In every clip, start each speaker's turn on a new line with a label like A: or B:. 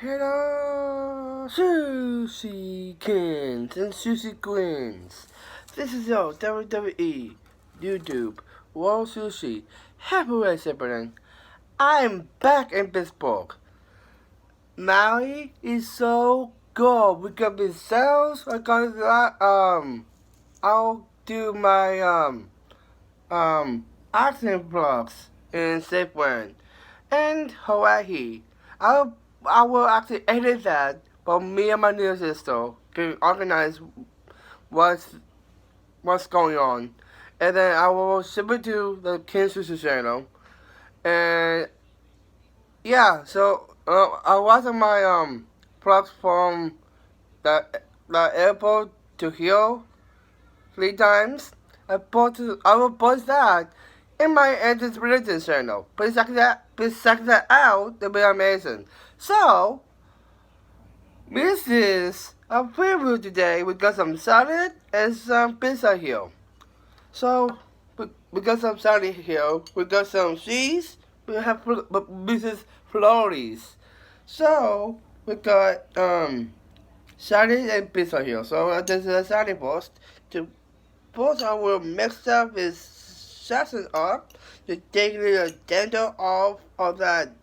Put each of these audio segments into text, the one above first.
A: Hello, Sushi Kins and Sushi Queens. This is your WWE, YouTube, World Sushi, Heavyweight Champion. I'm back in Pittsburgh. Maui is so good. We got the sales. I'll do my accent vlogs in Safeway and Hawaii. I will actually edit that, but me and my new sister can organize what's what's going on, and then I will ship it to the Kansas channel. And yeah, so I was on my vlogs from the the airport to here 3 times. I will post that in my Antis Religion channel. Please check that out. It'll be amazing. So this is a preview today. We got some salad and some pizza here. So we got some salad here. We got some cheese. We have this is Flores. So we got salad and pizza here. So this is a salad first. To first I will mix up this salad up to take a little dento off of that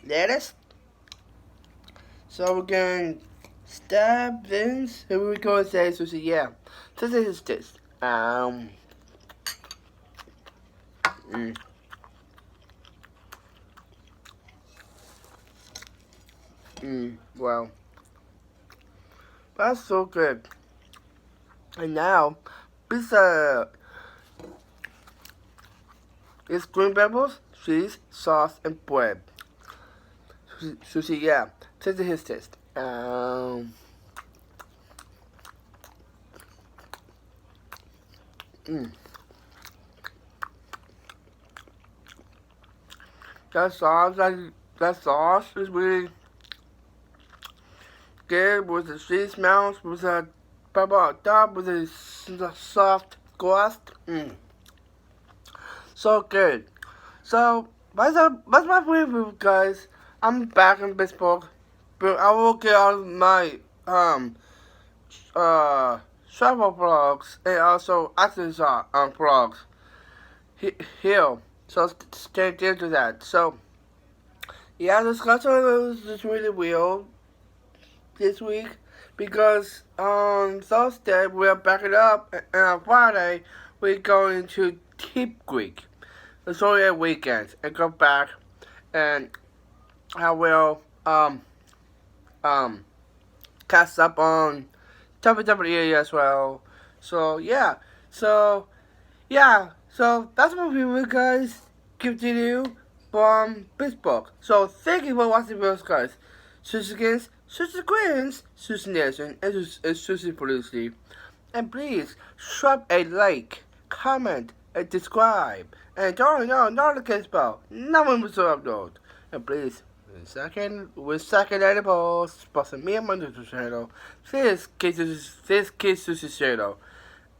A: lettuce. So we can stab this. Here we go and say sushi. Yeah, so this is this. Mm, well, that's so good. And now, pizza is green peppers, cheese, sauce, and bread. Sushi, yeah. Taste his taste. Mm. That sauce is really good with the cheese melts, with the pepper on top, with the soft crust. So good. So that's my review, guys. I'm back in Pittsburgh, but I will get on my travel vlogs and also action vlogs here. So stay tuned to that. So yeah, the schedule is really weird this week because on Thursday we're backing up and on Friday we're going to Tip Creek. It's only a weekend and come back and I will catch up on WWE as well. So yeah. So that's my review, guys. Continue from Pittsburgh. So thank you for watching this, guys. Sushi Kings, Sushi Queens, Sushi Nation, and Sushi Felicity. And please drop a like, comment, and subscribe. And turn on notification bell. Never miss an upload. And please, with second edible, sponsor me and my YouTube channel. This case Sushi channel.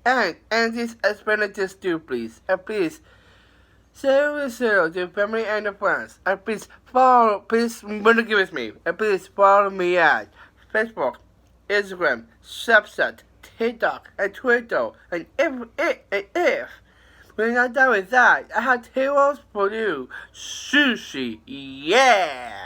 A: And this expenditures too, please. And please, share this video to your family and your friends. And please give with me. And please follow me at Facebook, Instagram, Snapchat, TikTok, and Twitter. And if we're not done with that, I have tables for you. Sushi, yeah!